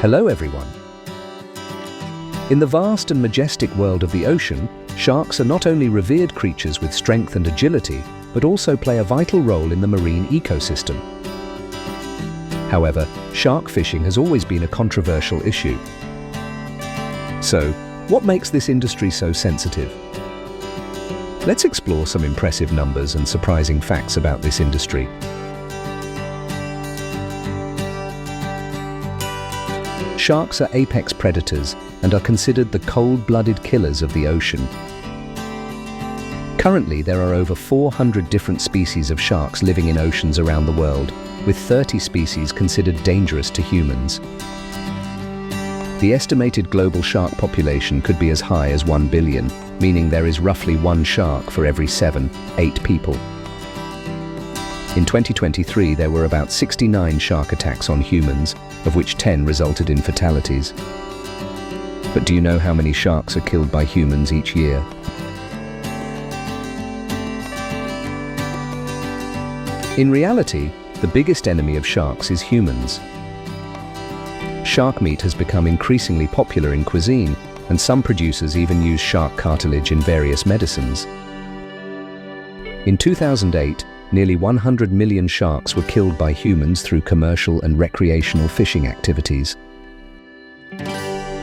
Hello everyone. In the vast and majestic world of the ocean, sharks are not only revered creatures with strength and agility, but also play a vital role in the marine ecosystem. However, shark fishing has always been a controversial issue. So, what makes this industry so sensitive? Let's explore some impressive numbers and surprising facts about this industry. Sharks are apex predators and are considered the cold-blooded killers of the ocean. Currently, there are over 400 different species of sharks living in oceans around the world, with 30 species considered dangerous to humans. The estimated global shark population could be as high as 1 billion, meaning there is roughly one shark for every 7-8 people. In 2023, there were about 69 shark attacks on humans, of which 10 resulted in fatalities. But do you know how many sharks are killed by humans each year? In reality, the biggest enemy of sharks is humans. Shark meat has become increasingly popular in cuisine, and some producers even use shark cartilage in various medicines. In 2008, nearly 100 million sharks were killed by humans through commercial and recreational fishing activities.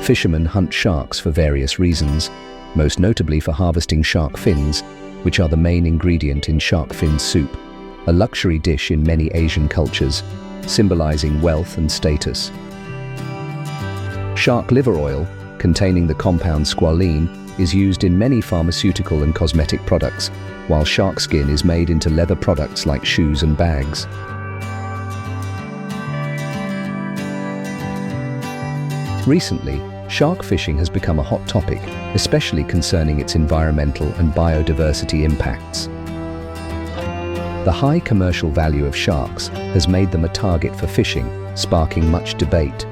Fishermen hunt sharks for various reasons, most notably for harvesting shark fins, which are the main ingredient in shark fin soup, a luxury dish in many Asian cultures, symbolizing wealth and status. Shark liver oil, containing the compound squalene, is used in many pharmaceutical and cosmetic products, while shark skin is made into leather products like shoes and bags. Recently, shark fishing has become a hot topic, especially concerning its environmental and biodiversity impacts. The high commercial value of sharks has made them a target for fishing, sparking much debate.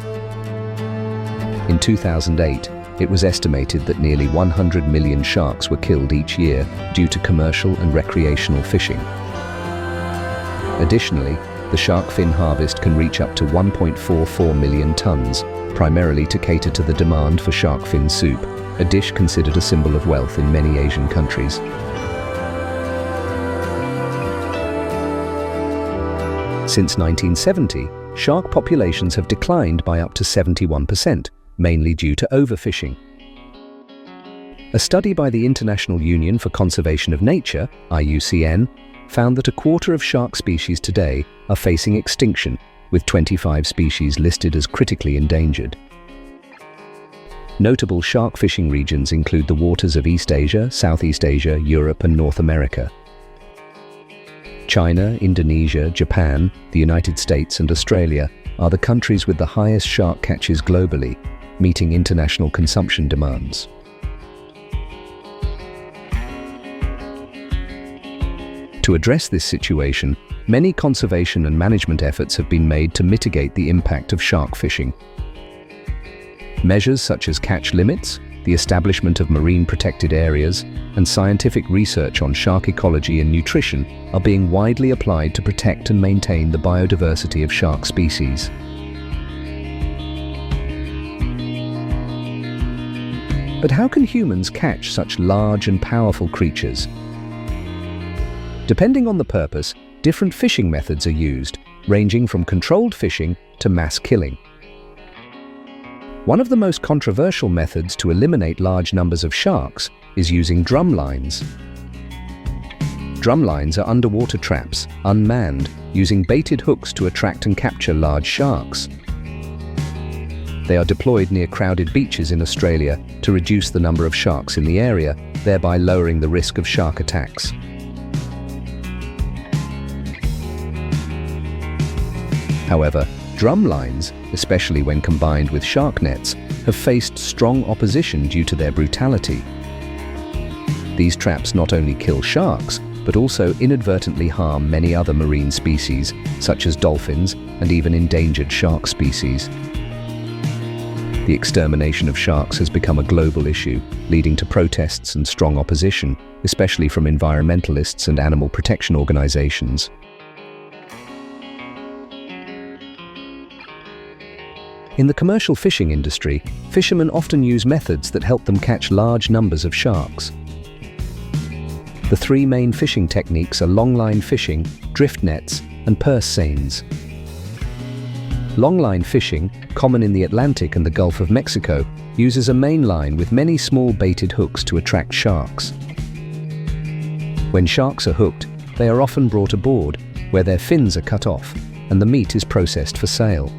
In 2008, it was estimated that nearly 100 million sharks were killed each year due to commercial and recreational fishing. Additionally, the shark fin harvest can reach up to 1.44 million tons, primarily to cater to the demand for shark fin soup, a dish considered a symbol of wealth in many Asian countries. Since 1970, shark populations have declined by up to 71%, mainly due to overfishing. A study by the International Union for Conservation of Nature, IUCN, found that a quarter of shark species today are facing extinction, with 25 species listed as critically endangered. Notable shark fishing regions include the waters of East Asia, Southeast Asia, Europe, and North America. China, Indonesia, Japan, the United States, and Australia are the countries with the highest shark catches globally, meeting international consumption demands. To address this situation, many conservation and management efforts have been made to mitigate the impact of shark fishing. Measures such as catch limits, the establishment of marine protected areas, and scientific research on shark ecology and nutrition are being widely applied to protect and maintain the biodiversity of shark species. But how can humans catch such large and powerful creatures? Depending on the purpose, different fishing methods are used, ranging from controlled fishing to mass killing. One of the most controversial methods to eliminate large numbers of sharks is using drum lines. Drum lines are underwater traps, unmanned, using baited hooks to attract and capture large sharks. They are deployed near crowded beaches in Australia to reduce the number of sharks in the area, thereby lowering the risk of shark attacks. However, drum lines, especially when combined with shark nets, have faced strong opposition due to their brutality. These traps not only kill sharks, but also inadvertently harm many other marine species, such as dolphins and even endangered shark species. The extermination of sharks has become a global issue, leading to protests and strong opposition, especially from environmentalists and animal protection organizations. In the commercial fishing industry, fishermen often use methods that help them catch large numbers of sharks. The three main fishing techniques are longline fishing, drift nets, and purse seines. Longline fishing, common in the Atlantic and the Gulf of Mexico, uses a main line with many small baited hooks to attract sharks. When sharks are hooked, they are often brought aboard, where their fins are cut off, and the meat is processed for sale.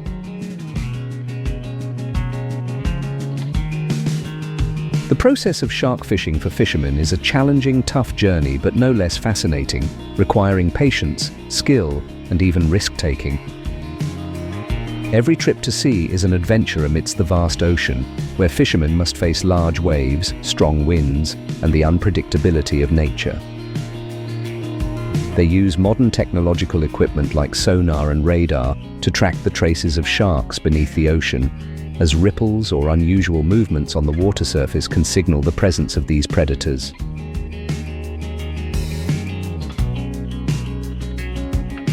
The process of shark fishing for fishermen is a challenging, tough journey, but no less fascinating, requiring patience, skill, and even risk-taking. Every trip to sea is an adventure amidst the vast ocean, where fishermen must face large waves, strong winds, and the unpredictability of nature. They use modern technological equipment like sonar and radar to track the traces of sharks beneath the ocean, as ripples or unusual movements on the water surface can signal the presence of these predators.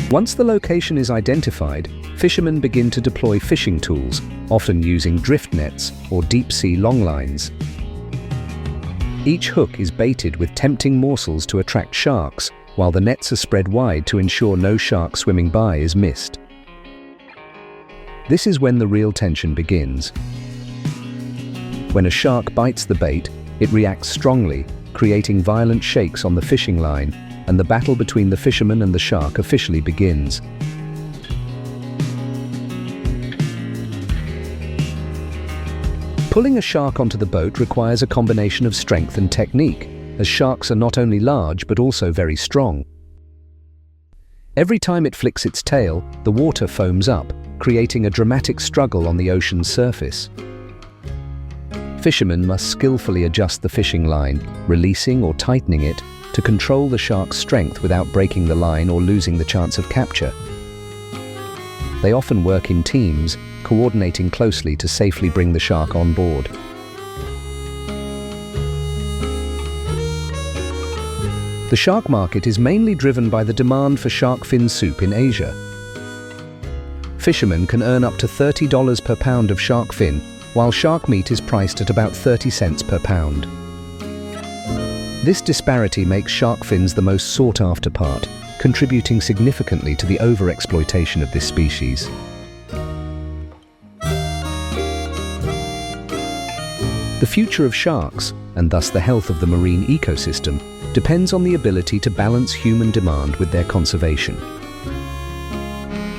Once the location is identified, fishermen begin to deploy fishing tools, often using drift nets or deep-sea longlines. Each hook is baited with tempting morsels to attract sharks, while the nets are spread wide to ensure no shark swimming by is missed. This is when the real tension begins. When a shark bites the bait, it reacts strongly, creating violent shakes on the fishing line, and the battle between the fisherman and the shark officially begins. Pulling a shark onto the boat requires a combination of strength and technique, as sharks are not only large but also very strong. Every time it flicks its tail, the water foams up, creating a dramatic struggle on the ocean's surface. Fishermen must skillfully adjust the fishing line, releasing or tightening it, to control the shark's strength without breaking the line or losing the chance of capture. They often work in teams, coordinating closely to safely bring the shark on board. The shark market is mainly driven by the demand for shark fin soup in Asia. Fishermen can earn up to $30 per pound of shark fin, while shark meat is priced at about 30 cents per pound. This disparity makes shark fins the most sought-after part, contributing significantly to the overexploitation of this species. The future of sharks, and thus the health of the marine ecosystem, depends on the ability to balance human demand with their conservation.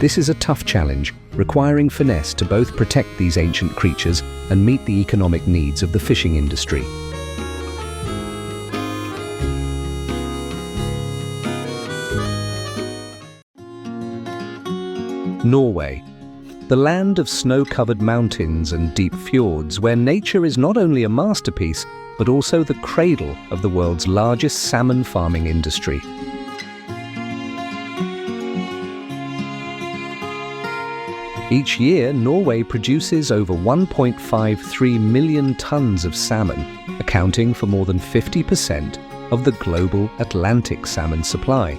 This is a tough challenge, requiring finesse to both protect these ancient creatures and meet the economic needs of the fishing industry. Norway, the land of snow-covered mountains and deep fjords, where nature is not only a masterpiece, but also the cradle of the world's largest salmon farming industry. Each year, Norway produces over 1.53 million tons of salmon, accounting for more than 50% of the global Atlantic salmon supply.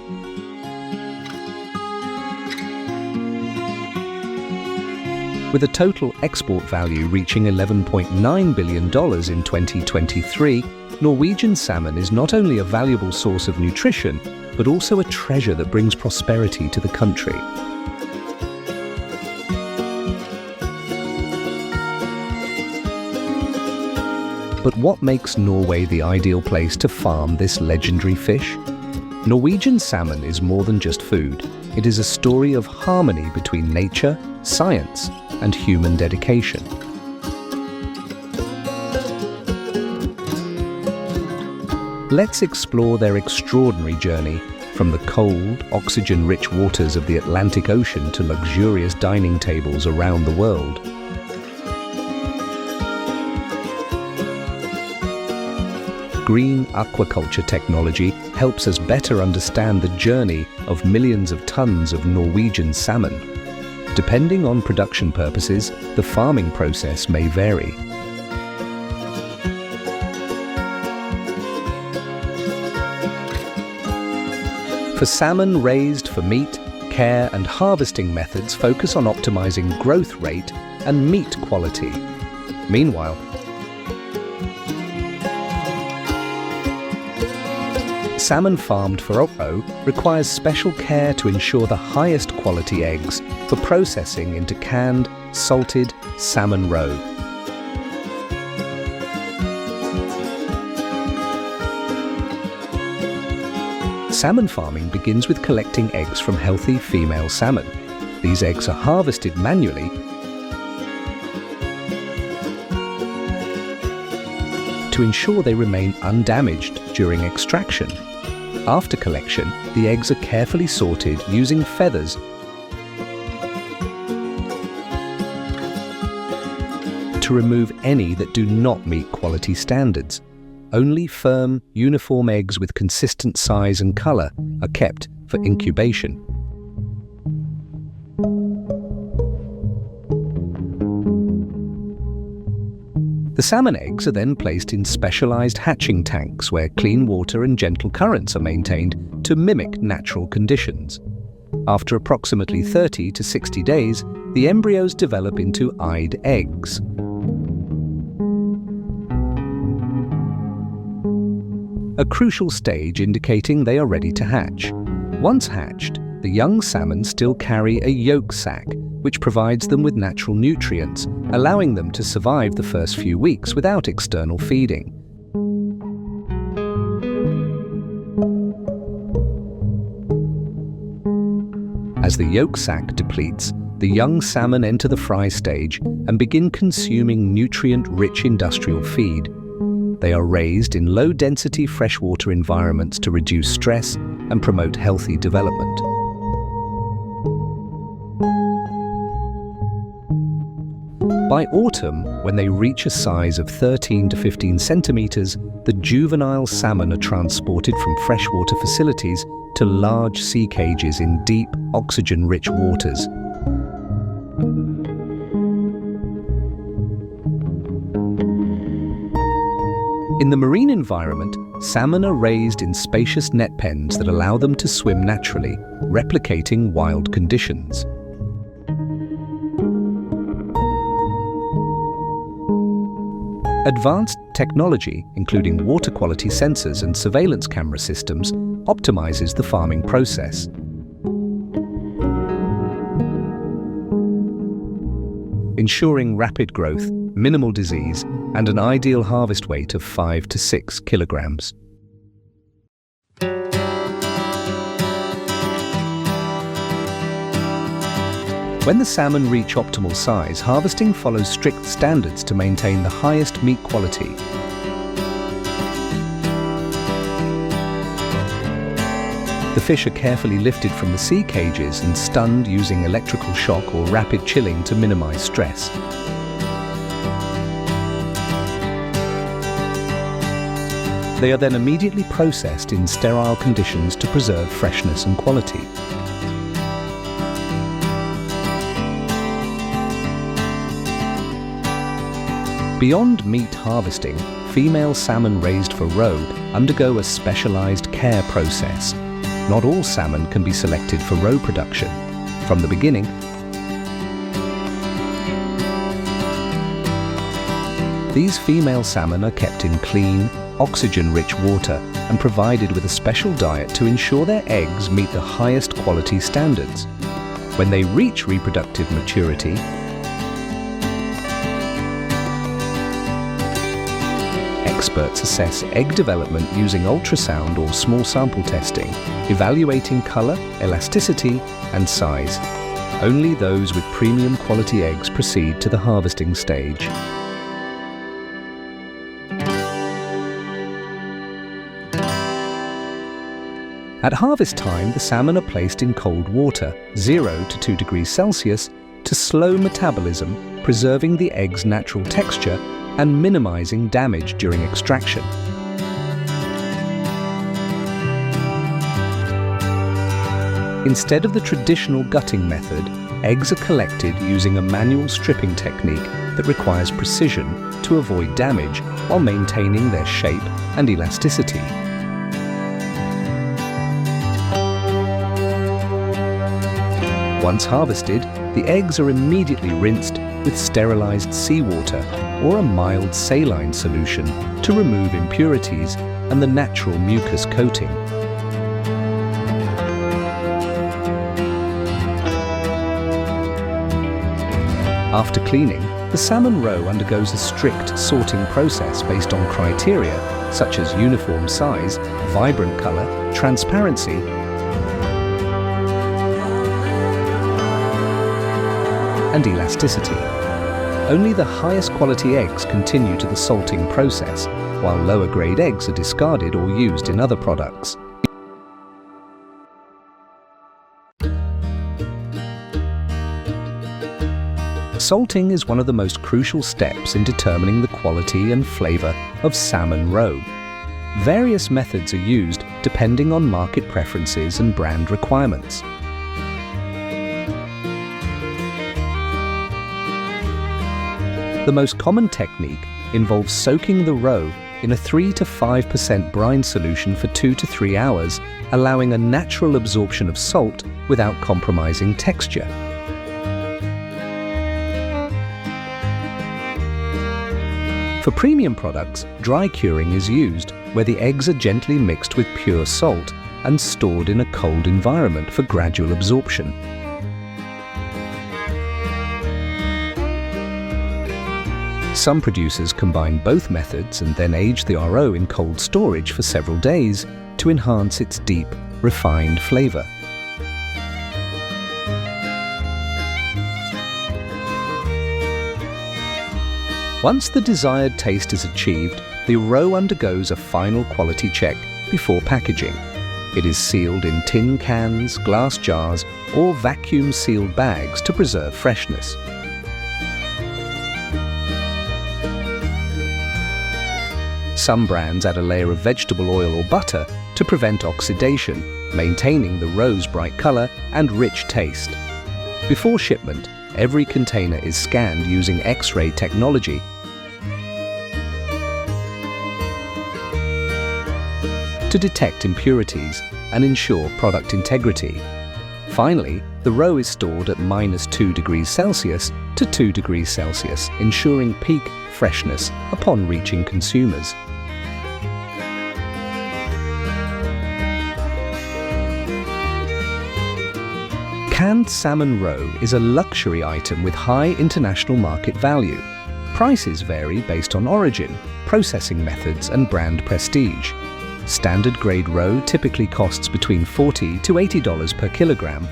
With a total export value reaching $11.9 billion in 2023, Norwegian salmon is not only a valuable source of nutrition, but also a treasure that brings prosperity to the country. But what makes Norway the ideal place to farm this legendary fish? Norwegian salmon is more than just food. It is a story of harmony between nature, science, and human dedication. Let's explore their extraordinary journey from the cold, oxygen-rich waters of the Atlantic Ocean to luxurious dining tables around the world. Green aquaculture technology helps us better understand the journey of millions of tons of Norwegian salmon. Depending on production purposes, the farming process may vary. For salmon raised for meat, care and harvesting methods focus on optimizing growth rate and meat quality. Meanwhile, salmon farmed for roe requires special care to ensure the highest quality eggs for processing into canned, salted salmon roe. Salmon farming begins with collecting eggs from healthy female salmon. These eggs are harvested manually to ensure they remain undamaged during extraction. After collection, the eggs are carefully sorted using feathers to remove any that do not meet quality standards. Only firm, uniform eggs with consistent size and colour are kept for incubation. The salmon eggs are then placed in specialised hatching tanks where clean water and gentle currents are maintained to mimic natural conditions. After approximately 30 to 60 days, the embryos develop into eyed eggs. A crucial stage indicating they are ready to hatch. Once hatched, the young salmon still carry a yolk sac, which provides them with natural nutrients, allowing them to survive the first few weeks without external feeding. As the yolk sac depletes, the young salmon enter the fry stage and begin consuming nutrient-rich industrial feed. They are raised in low-density freshwater environments to reduce stress and promote healthy development. By autumn, when they reach a size of 13 to 15 centimeters, the juvenile salmon are transported from freshwater facilities to large sea cages in deep, oxygen-rich waters. In the marine environment, salmon are raised in spacious net pens that allow them to swim naturally, replicating wild conditions. Advanced technology, including water quality sensors and surveillance camera systems, optimizes the farming process. Ensuring rapid growth, minimal disease, and an ideal harvest weight of 5 to 6 kilograms. When the salmon reach optimal size, harvesting follows strict standards to maintain the highest meat quality. The fish are carefully lifted from the sea cages and stunned using electrical shock or rapid chilling to minimize stress. They are then immediately processed in sterile conditions to preserve freshness and quality. Beyond meat harvesting, female salmon raised for roe undergo a specialized care process. Not all salmon can be selected for roe production. From the beginning, these female salmon are kept in clean, oxygen-rich water and provided with a special diet to ensure their eggs meet the highest quality standards. When they reach reproductive maturity, experts assess egg development using ultrasound or small sample testing, evaluating color, elasticity, and size. Only those with premium quality eggs proceed to the harvesting stage. At harvest time, the salmon are placed in cold water, 0 to 2 degrees Celsius, to slow metabolism, preserving the egg's natural texture and minimizing damage during extraction. Instead of the traditional gutting method, eggs are collected using a manual stripping technique that requires precision to avoid damage while maintaining their shape and elasticity. Once harvested, the eggs are immediately rinsed, with sterilized seawater or a mild saline solution to remove impurities and the natural mucus coating. After cleaning, the salmon roe undergoes a strict sorting process based on criteria such as uniform size, vibrant color, transparency, and elasticity. Only the highest quality eggs continue to the salting process, while lower grade eggs are discarded or used in other products. Salting is one of the most crucial steps in determining the quality and flavor of salmon roe. Various methods are used depending on market preferences and brand requirements. The most common technique involves soaking the roe in a 3 to 5% brine solution for 2 to 3 hours, allowing a natural absorption of salt without compromising texture. For premium products, dry curing is used, where the eggs are gently mixed with pure salt and stored in a cold environment for gradual absorption. Some producers combine both methods and then age the RO in cold storage for several days to enhance its deep, refined flavor. Once the desired taste is achieved, the roe undergoes a final quality check before packaging. It is sealed in tin cans, glass jars, or vacuum-sealed bags to preserve freshness. Some brands add a layer of vegetable oil or butter to prevent oxidation, maintaining the roe's bright color and rich taste. Before shipment, every container is scanned using X-ray technology to detect impurities and ensure product integrity. Finally, the roe is stored at -2 degrees Celsius to 2 degrees Celsius, ensuring peak freshness upon reaching consumers. Canned salmon roe is a luxury item with high international market value. Prices vary based on origin, processing methods, and brand prestige. Standard grade roe typically costs between $40 to $80 per kilogram.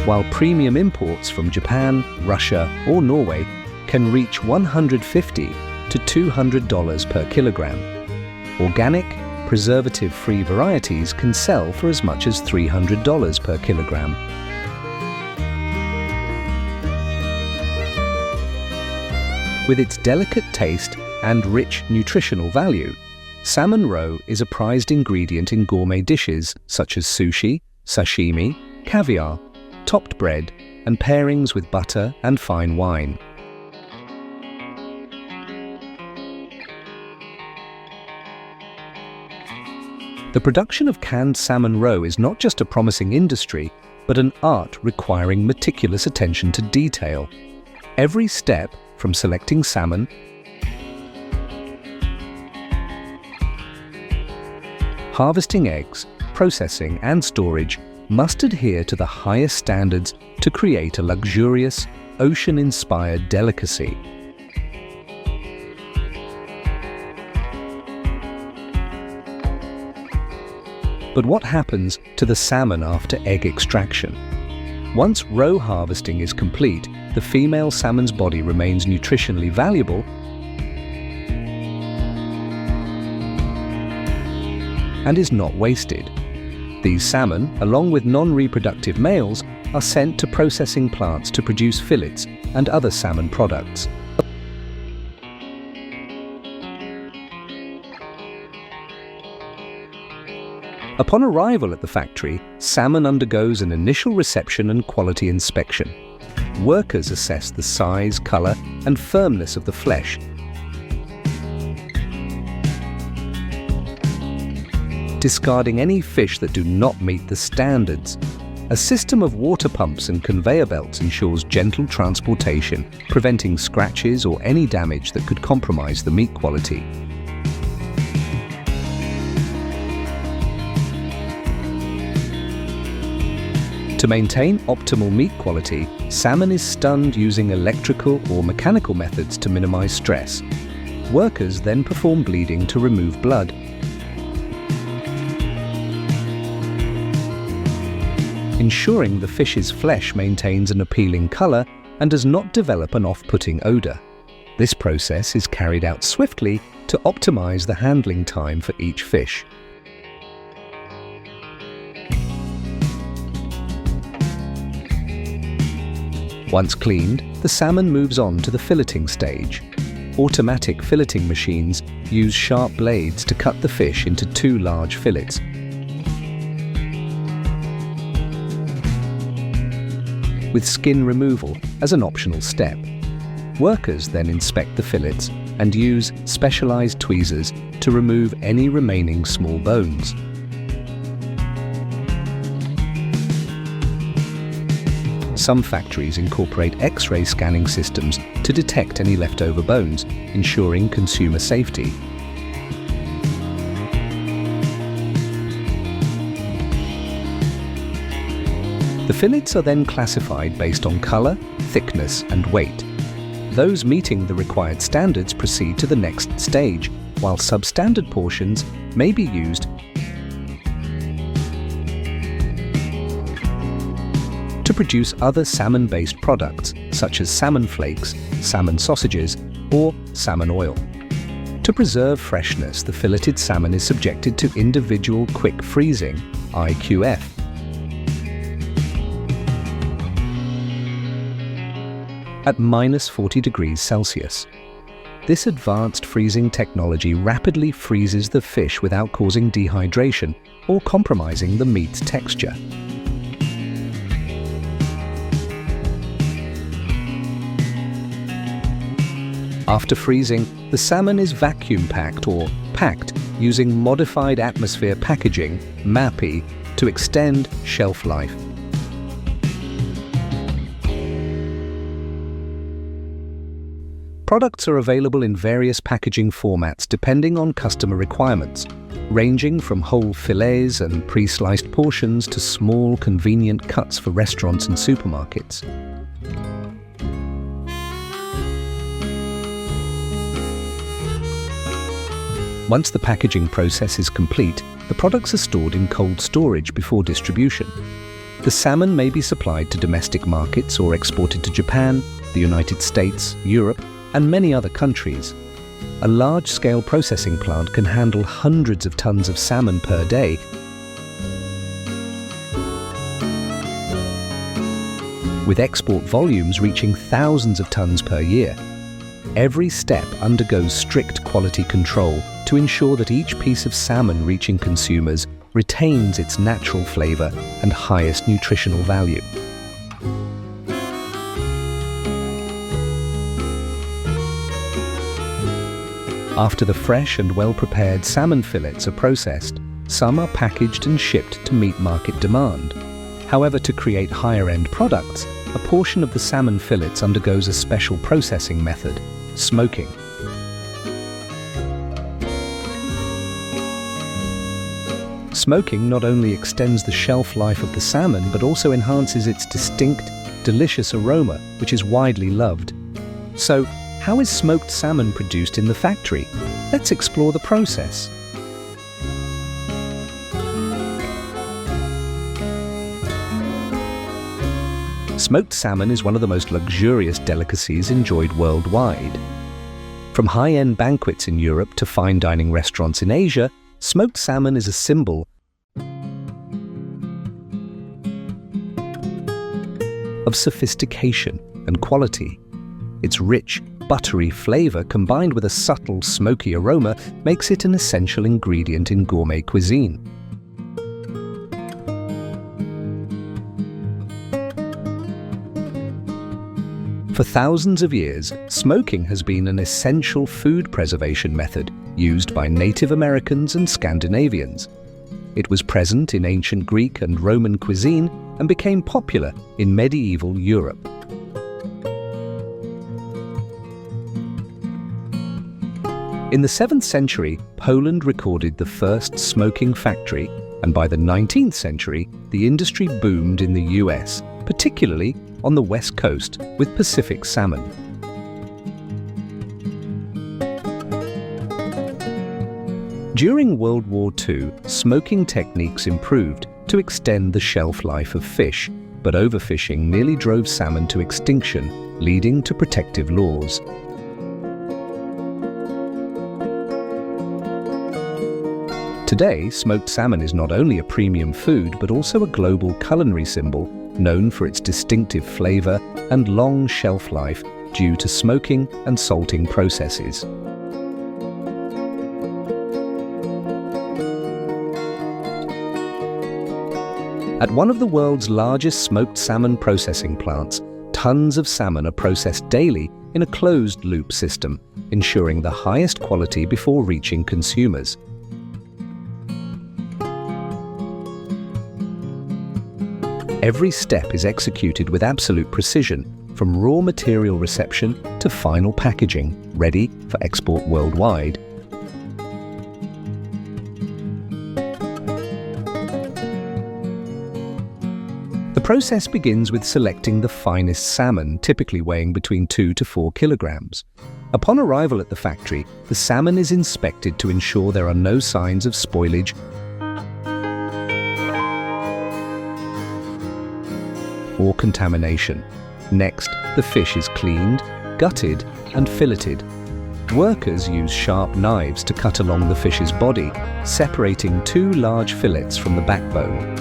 While premium imports from Japan, Russia, or Norway can reach $150 to $200 per kilogram. Organic, preservative-free varieties can sell for as much as $300 per kilogram. With its delicate taste and rich nutritional value, salmon roe is a prized ingredient in gourmet dishes such as sushi, sashimi, caviar, topped bread, and pairings with butter and fine wine. The production of canned salmon roe is not just a promising industry, but an art requiring meticulous attention to detail. Every step, from selecting salmon, harvesting eggs, processing and storage, must adhere to the highest standards to create a luxurious, ocean-inspired delicacy. But what happens to the salmon after egg extraction? Once roe harvesting is complete, the female salmon's body remains nutritionally valuable and is not wasted. These salmon, along with non-reproductive males, are sent to processing plants to produce fillets and other salmon products. Upon arrival at the factory, salmon undergoes an initial reception and quality inspection. Workers assess the size, color, and firmness of the flesh, discarding any fish that do not meet the standards. A system of water pumps and conveyor belts ensures gentle transportation, preventing scratches or any damage that could compromise the meat quality. To maintain optimal meat quality, salmon is stunned using electrical or mechanical methods to minimize stress. Workers then perform bleeding to remove blood. Ensuring the fish's flesh maintains an appealing color and does not develop an off-putting odor. This process is carried out swiftly to optimize the handling time for each fish. Once cleaned, the salmon moves on to the filleting stage. Automatic filleting machines use sharp blades to cut the fish into 2 large fillets. With skin removal as an optional step. Workers then inspect the fillets and use specialized tweezers to remove any remaining small bones. Some factories incorporate X-ray scanning systems to detect any leftover bones, ensuring consumer safety. The fillets are then classified based on color, thickness, and weight. Those meeting the required standards proceed to the next stage, while substandard portions may be used to produce other salmon-based products such as salmon flakes, salmon sausages, or salmon oil. To preserve freshness, the filleted salmon is subjected to individual quick freezing, IQF. At -40 degrees Celsius. This advanced freezing technology rapidly freezes the fish without causing dehydration or compromising the meat's texture. After freezing, the salmon is vacuum packed or packed using modified atmosphere packaging, MAPI, to extend shelf life. Products are available in various packaging formats depending on customer requirements, ranging from whole fillets and pre-sliced portions to small, convenient cuts for restaurants and supermarkets. Once the packaging process is complete, the products are stored in cold storage before distribution. The salmon may be supplied to domestic markets or exported to Japan, the United States, Europe, and many other countries. A large-scale processing plant can handle hundreds of tons of salmon per day, with export volumes reaching thousands of tons per year. Every step undergoes strict quality control to ensure that each piece of salmon reaching consumers retains its natural flavor and highest nutritional value. After the fresh and well-prepared salmon fillets are processed, some are packaged and shipped to meet market demand. However, to create higher-end products, a portion of the salmon fillets undergoes a special processing method, smoking. Smoking not only extends the shelf life of the salmon, but also enhances its distinct, delicious aroma, which is widely loved. So, how is smoked salmon produced in the factory? Let's explore the process. Smoked salmon is one of the most luxurious delicacies enjoyed worldwide. From high-end banquets in Europe to fine dining restaurants in Asia, smoked salmon is a symbol of sophistication and quality. Its rich, buttery flavor combined with a subtle, smoky aroma makes it an essential ingredient in gourmet cuisine. For thousands of years, smoking has been an essential food preservation method used by Native Americans and Scandinavians. It was present in ancient Greek and Roman cuisine and became popular in medieval Europe. In the 7th century, Poland recorded the first smoking factory, and by the 19th century, the industry boomed in the US, particularly on the West Coast with Pacific salmon. During World War II, smoking techniques improved to extend the shelf life of fish, but overfishing nearly drove salmon to extinction, leading to protective laws. Today, smoked salmon is not only a premium food, but also a global culinary symbol known for its distinctive flavor and long shelf life due to smoking and salting processes. At one of the world's largest smoked salmon processing plants, tons of salmon are processed daily in a closed-loop system, ensuring the highest quality before reaching consumers. Every step is executed with absolute precision, from raw material reception to final packaging, ready for export worldwide. The process begins with selecting the finest salmon, typically weighing between 2 to 4 kilograms. Upon arrival at the factory, the salmon is inspected to ensure there are no signs of spoilage or contamination. Next, the fish is cleaned, gutted, and filleted. Workers use sharp knives to cut along the fish's body, separating 2 large fillets from the backbone.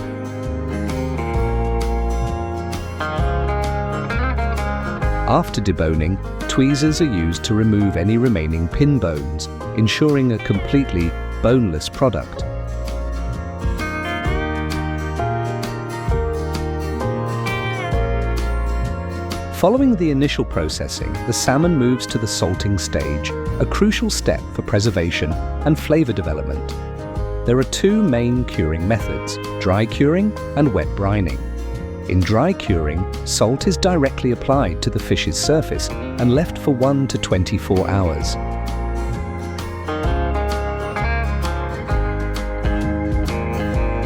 After deboning, tweezers are used to remove any remaining pin bones, ensuring a completely boneless product. Following the initial processing, the salmon moves to the salting stage, a crucial step for preservation and flavor development. There are 2 main curing methods, dry curing and wet brining. In dry curing, salt is directly applied to the fish's surface and left for 1 to 24 hours.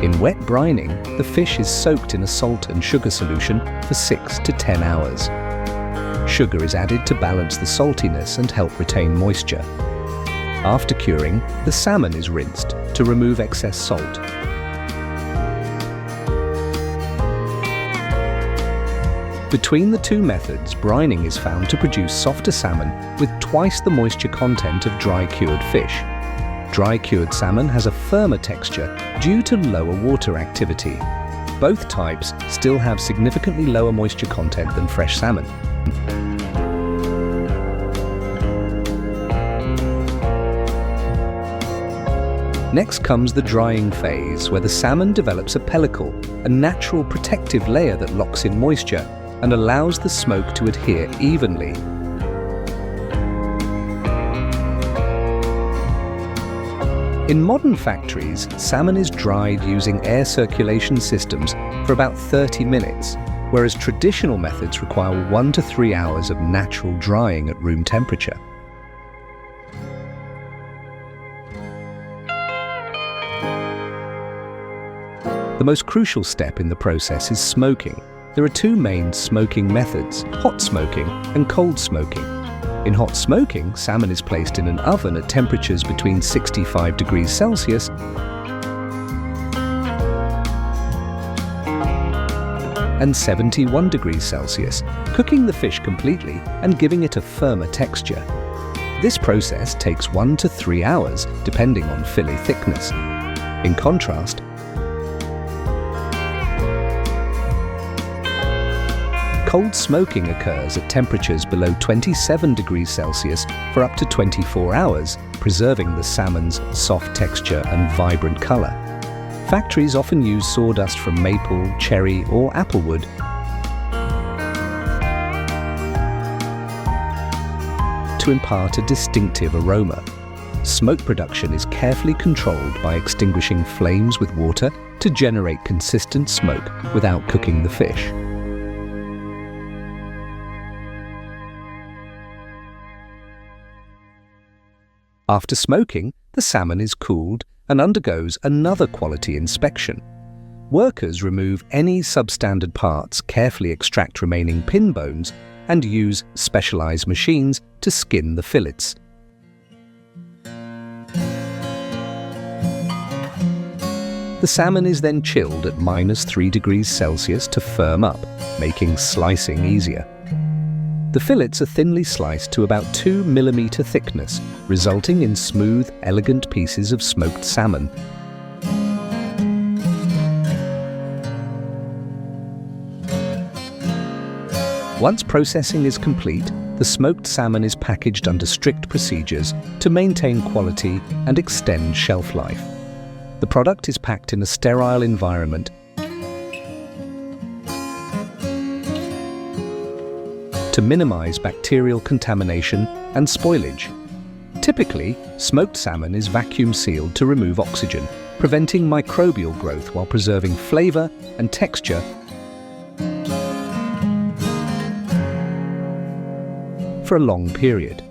In wet brining, the fish is soaked in a salt and sugar solution for 6 to 10 hours. Sugar is added to balance the saltiness and help retain moisture. After curing, the salmon is rinsed to remove excess salt. Between the 2 methods, brining is found to produce softer salmon with twice the moisture content of dry-cured fish. Dry-cured salmon has a firmer texture due to lower water activity. Both types still have significantly lower moisture content than fresh salmon. Next comes the drying phase, where the salmon develops a pellicle, a natural protective layer that locks in moisture and allows the smoke to adhere evenly. In modern factories, salmon is dried using air circulation systems for about 30 minutes, whereas traditional methods require 1 to 3 hours of natural drying at room temperature. The most crucial step in the process is smoking. There are 2 main smoking methods, hot smoking and cold smoking. In hot smoking, salmon is placed in an oven at temperatures between 65 degrees Celsius and 71 degrees Celsius, cooking the fish completely and giving it a firmer texture. This process takes 1 to 3 hours, depending on fillet thickness. In contrast, cold smoking occurs at temperatures below 27 degrees Celsius for up to 24 hours, preserving the salmon's soft texture and vibrant color. Factories often use sawdust from maple, cherry, or applewood to impart a distinctive aroma. Smoke production is carefully controlled by extinguishing flames with water to generate consistent smoke without cooking the fish. After smoking, the salmon is cooled and undergoes another quality inspection. Workers remove any substandard parts, carefully extract remaining pin bones, and use specialized machines to skin the fillets. The salmon is then chilled at -3 degrees Celsius to firm up, making slicing easier. The fillets are thinly sliced to about 2 mm thickness, resulting in smooth, elegant pieces of smoked salmon. Once processing is complete, the smoked salmon is packaged under strict procedures to maintain quality and extend shelf life. The product is packed in a sterile environment to minimize bacterial contamination and spoilage. Typically, smoked salmon is vacuum sealed to remove oxygen, preventing microbial growth while preserving flavor and texture for a long period.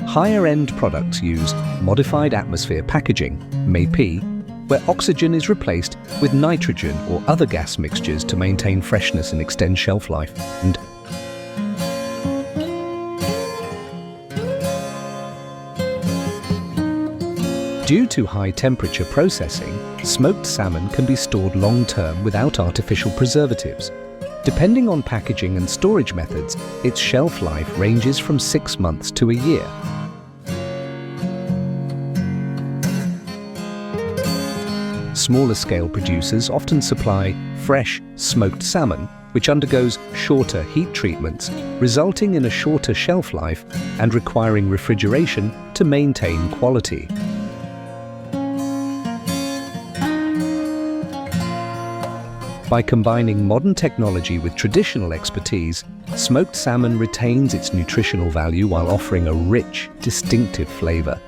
Higher-end products use modified atmosphere packaging, MnR, where oxygen is replaced with nitrogen or other gas mixtures to maintain freshness and extend shelf life. And due to high-temperature processing, smoked salmon can be stored long-term without artificial preservatives. Depending on packaging and storage methods, its shelf life ranges from 6 months to a year. Smaller-scale producers often supply fresh, smoked salmon, which undergoes shorter heat treatments, resulting in a shorter shelf life and requiring refrigeration to maintain quality. By combining modern technology with traditional expertise, smoked salmon retains its nutritional value while offering a rich, distinctive flavor.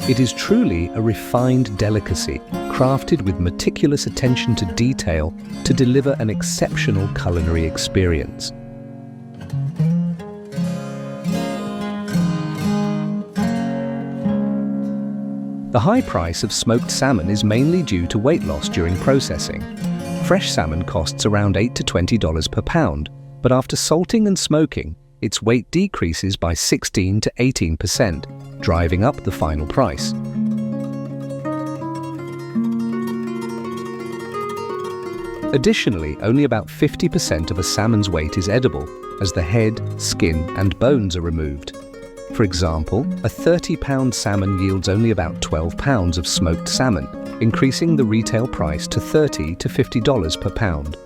It is truly a refined delicacy, crafted with meticulous attention to detail to deliver an exceptional culinary experience. The high price of smoked salmon is mainly due to weight loss during processing. Fresh salmon costs around $8 to $20 per pound, but after salting and smoking, its weight decreases by 16 to 18%, driving up the final price. Additionally, only about 50% of a salmon's weight is edible, as the head, skin, and bones are removed. For example, a 30-pound salmon yields only about 12 pounds of smoked salmon, increasing the retail price to $30 to $50 per pound.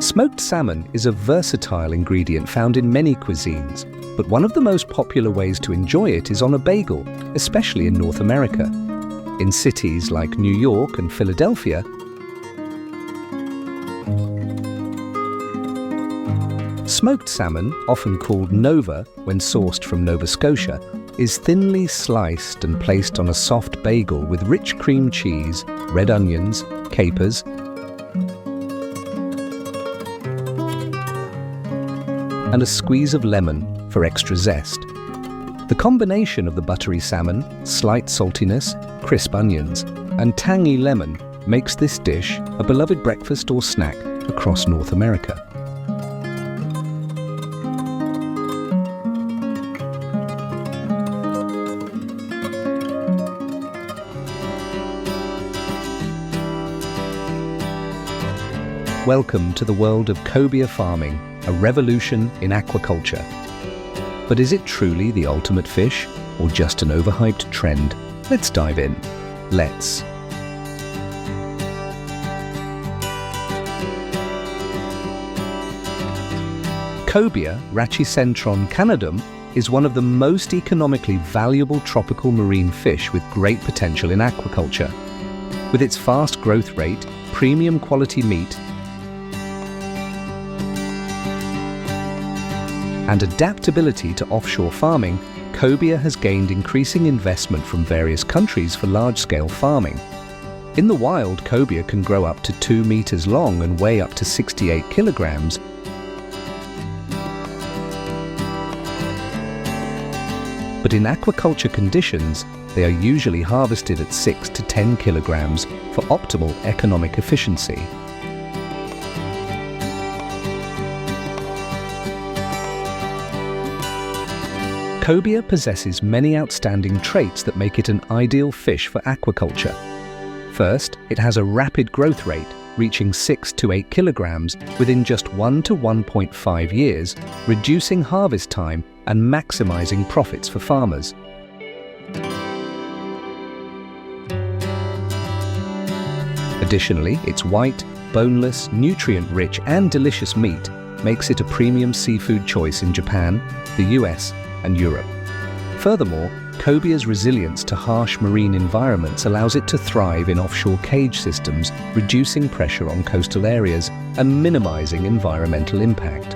Smoked salmon is a versatile ingredient found in many cuisines, but one of the most popular ways to enjoy it is on a bagel, especially in North America. In cities like New York and Philadelphia, smoked salmon, often called Nova when sourced from Nova Scotia, is thinly sliced and placed on a soft bagel with rich cream cheese, red onions, capers, and a squeeze of lemon for extra zest. The combination of the buttery salmon, slight saltiness, crisp onions, and tangy lemon makes this dish a beloved breakfast or snack across North America. Welcome to the world of cobia farming, a revolution in aquaculture. But is it truly the ultimate fish, or just an overhyped trend? Let's dive in. Let's. Cobia Rachicentron canadum is one of the most economically valuable tropical marine fish with great potential in aquaculture. With its fast growth rate, premium quality meat, and adaptability to offshore farming, cobia has gained increasing investment from various countries for large-scale farming. In the wild, cobia can grow up to 2 meters long and weigh up to 68 kilograms. But in aquaculture conditions, they are usually harvested at 6 to 10 kilograms for optimal economic efficiency. Cobia possesses many outstanding traits that make it an ideal fish for aquaculture. First, it has a rapid growth rate, reaching 6 to 8 kilograms within just 1 to 1.5 years, reducing harvest time and maximizing profits for farmers. Additionally, its white, boneless, nutrient-rich and delicious meat makes it a premium seafood choice in Japan, the US, and Europe. Furthermore, cobia's resilience to harsh marine environments allows it to thrive in offshore cage systems, reducing pressure on coastal areas and minimizing environmental impact.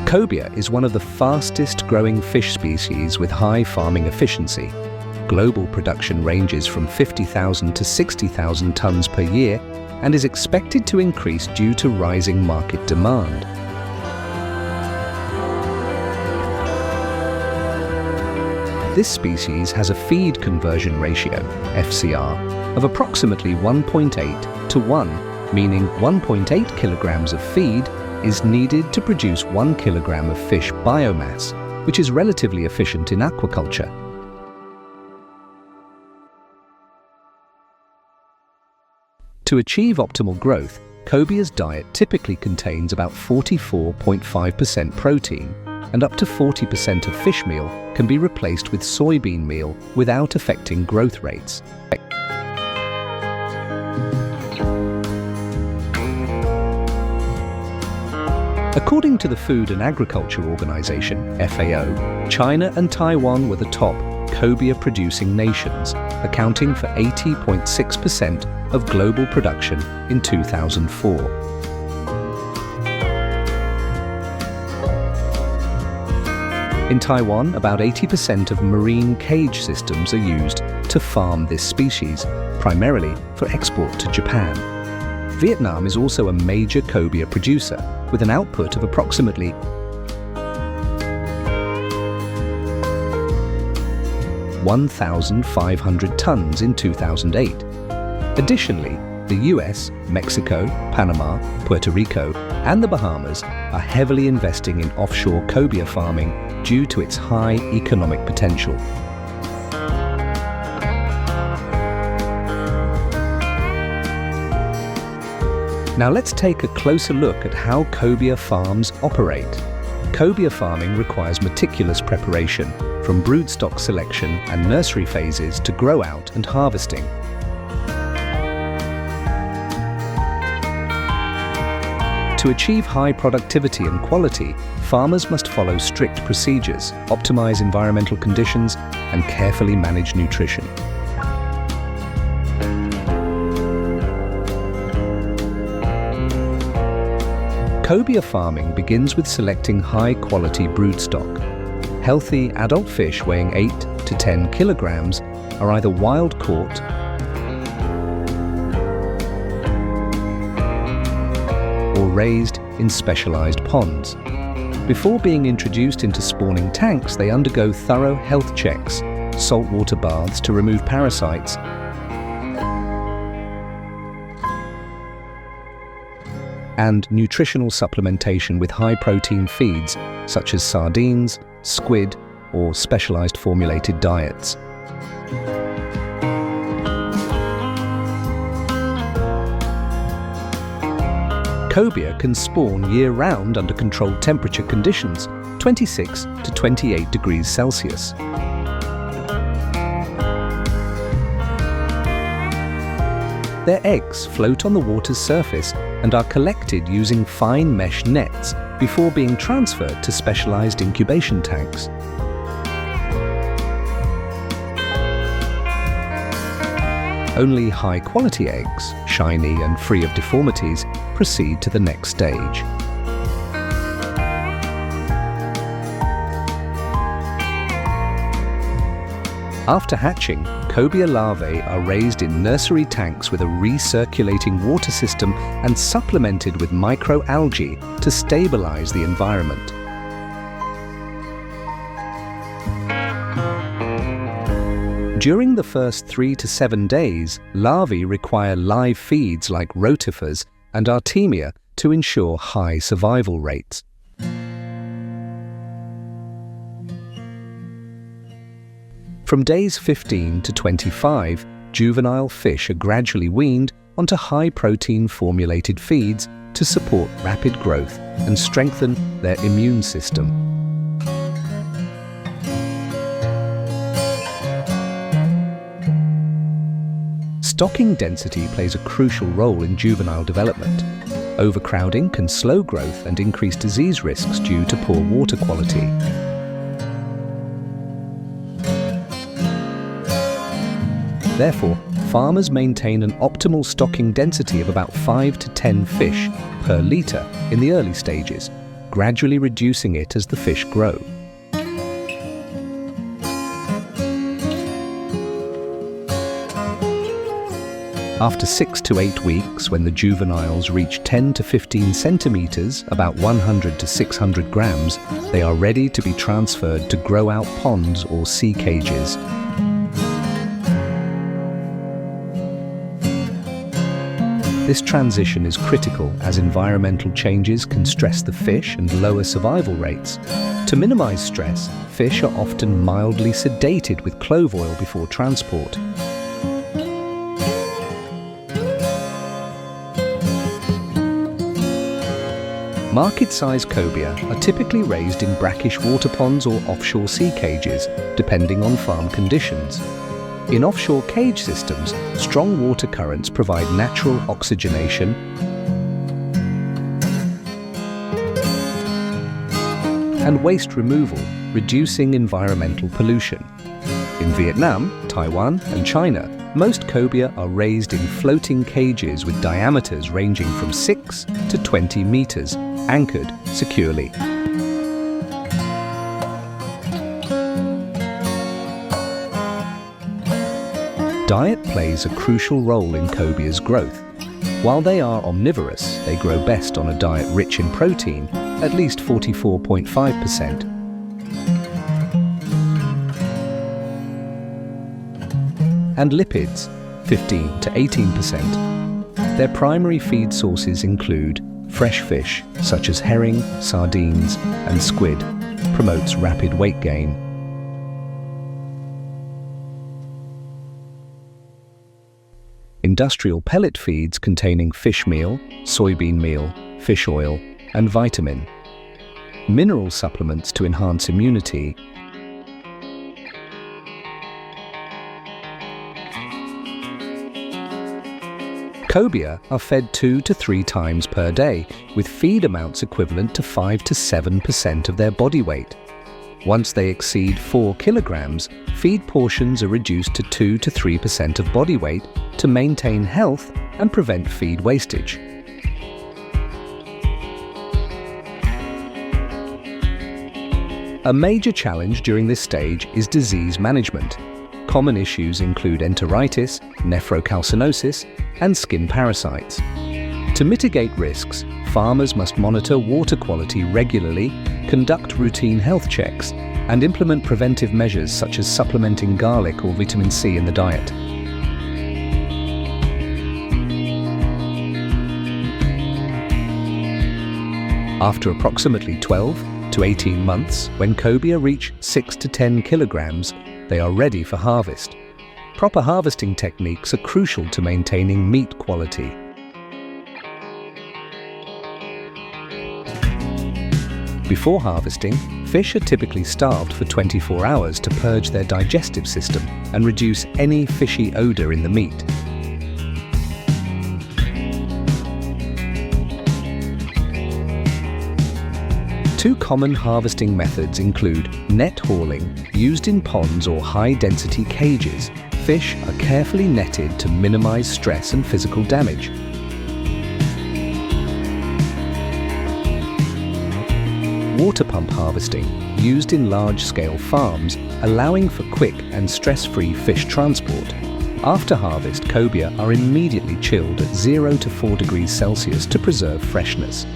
Cobia is one of the fastest growing fish species with high farming efficiency. Global production ranges from 50,000 to 60,000 tons per year and is expected to increase due to rising market demand. This species has a feed conversion ratio, FCR, of approximately 1.8 to 1, meaning 1.8 kilograms of feed is needed to produce 1 kilogram of fish biomass, which is relatively efficient in aquaculture. To achieve optimal growth, cobia's diet typically contains about 44.5% protein, and up to 40% of fish meal can be replaced with soybean meal without affecting growth rates. According to the Food and Agriculture Organization, FAO, China and Taiwan were the top cobia-producing nations, accounting for 80.6% of global production in 2004. In Taiwan, about 80% of marine cage systems are used to farm this species, primarily for export to Japan. Vietnam is also a major cobia producer, with an output of approximately 1,500 tons in 2008. Additionally, the US, Mexico, Panama, Puerto Rico, and the Bahamas are heavily investing in offshore cobia farming due to its high economic potential. Now let's take a closer look at how cobia farms operate. Cobia farming requires meticulous preparation, from broodstock selection and nursery phases to grow out and harvesting. To achieve high productivity and quality, farmers must follow strict procedures, optimize environmental conditions, and carefully manage nutrition. Cobia farming begins with selecting high-quality broodstock. Healthy adult fish weighing 8 to 10 kilograms are either wild-caught or raised in specialized ponds. Before being introduced into spawning tanks, they undergo thorough health checks, saltwater baths to remove parasites, and nutritional supplementation with high-protein feeds such as sardines, squid, or specialized formulated diets. Cobia can spawn year-round under controlled temperature conditions, 26 to 28 degrees Celsius. Their eggs float on the water's surface and are collected using fine mesh nets before being transferred to specialized incubation tanks. Only high-quality eggs, shiny and free of deformities, proceed to the next stage. After hatching, cobia larvae are raised in nursery tanks with a recirculating water system and supplemented with microalgae to stabilize the environment. During the first 3 to 7 days, larvae require live feeds like rotifers and artemia to ensure high survival rates. From days 15 to 25, juvenile fish are gradually weaned onto high-protein formulated feeds to support rapid growth and strengthen their immune system. Stocking density plays a crucial role in juvenile development. Overcrowding can slow growth and increase disease risks due to poor water quality. Therefore, farmers maintain an optimal stocking density of about 5 to 10 fish per litre in the early stages, gradually reducing it as the fish grow. After 6 to 8 weeks, when the juveniles reach 10 to 15 centimetres, about 100 to 600 grams, they are ready to be transferred to grow-out ponds or sea cages. This transition is critical as environmental changes can stress the fish and lower survival rates. To minimize stress, fish are often mildly sedated with clove oil before transport. Market-sized cobia are typically raised in brackish water ponds or offshore sea cages, depending on farm conditions. In offshore cage systems, strong water currents provide natural oxygenation and waste removal, reducing environmental pollution. In Vietnam, Taiwan and China, most cobia are raised in floating cages with diameters ranging from 6 to 20 meters, anchored securely. Diet plays a crucial role in cobia's growth. While they are omnivorous, they grow best on a diet rich in protein, at least 44.5%. And lipids, 15 to 18%. Their primary feed sources include fresh fish, such as herring, sardines, and squid, promotes rapid weight gain. Industrial pellet feeds containing fish meal, soybean meal, fish oil, and vitamin. Mineral supplements to enhance immunity. Cobia are fed 2 to 3 times per day, with feed amounts equivalent to 5 to 7% of their body weight. Once they exceed 4 kilograms, feed portions are reduced to 2 to 3% of body weight to maintain health and prevent feed wastage. A major challenge during this stage is disease management. Common issues include enteritis, nephrocalcinosis, and skin parasites. To mitigate risks, farmers must monitor water quality regularly, conduct routine health checks, and implement preventive measures such as supplementing garlic or vitamin C in the diet. After approximately 12 to 18 months, when cobia reach 6 to 10 kilograms, they are ready for harvest. Proper harvesting techniques are crucial to maintaining meat quality. Before harvesting, fish are typically starved for 24 hours to purge their digestive system and reduce any fishy odor in the meat. Two common harvesting methods include net hauling, used in ponds or high-density cages. Fish are carefully netted to minimize stress and physical damage. water pump harvesting used in large-scale farms, allowing for quick and stress-free fish transport. After harvest, cobia are immediately chilled at 0 to 4 degrees Celsius to preserve freshness.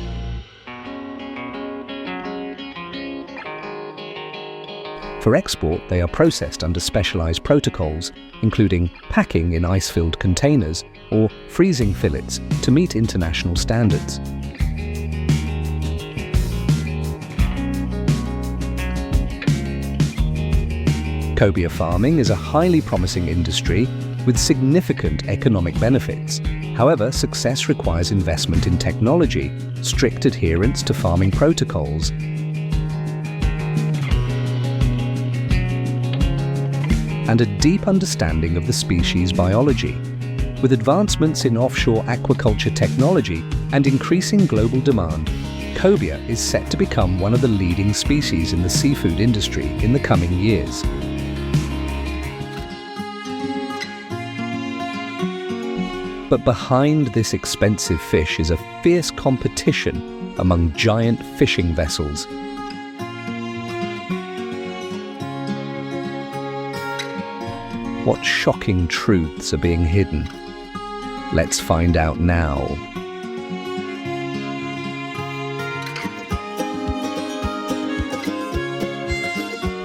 For export, they are processed under specialized protocols, including packing in ice-filled containers or freezing fillets to meet international standards. Cobia farming is a highly promising industry with significant economic benefits. However, success requires investment in technology, strict adherence to farming protocols, and a deep understanding of the species' biology. With advancements in offshore aquaculture technology and increasing global demand, cobia is set to become one of the leading species in the seafood industry in the coming years. But behind this expensive fish is a fierce competition among giant fishing vessels. What shocking truths are being hidden? Let's find out now.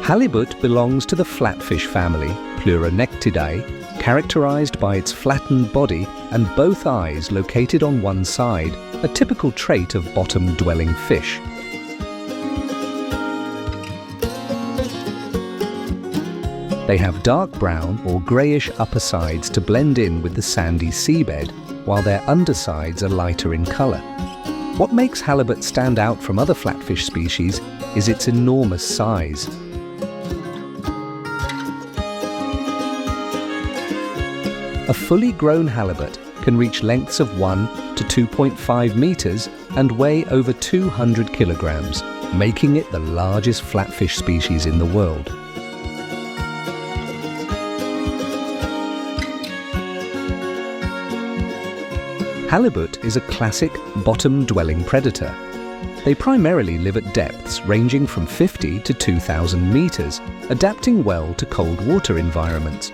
Halibut belongs to the flatfish family, Pleuronectidae, characterized by its flattened body and both eyes located on one side, a typical trait of bottom-dwelling fish. They have dark brown or greyish upper sides to blend in with the sandy seabed, while their undersides are lighter in colour. What makes halibut stand out from other flatfish species is its enormous size. A fully grown halibut can reach lengths of 1 to 2.5 metres and weigh over 200 kilograms, making it the largest flatfish species in the world. Halibut is a classic bottom-dwelling predator. They primarily live at depths ranging from 50 to 2,000 meters, adapting well to cold water environments.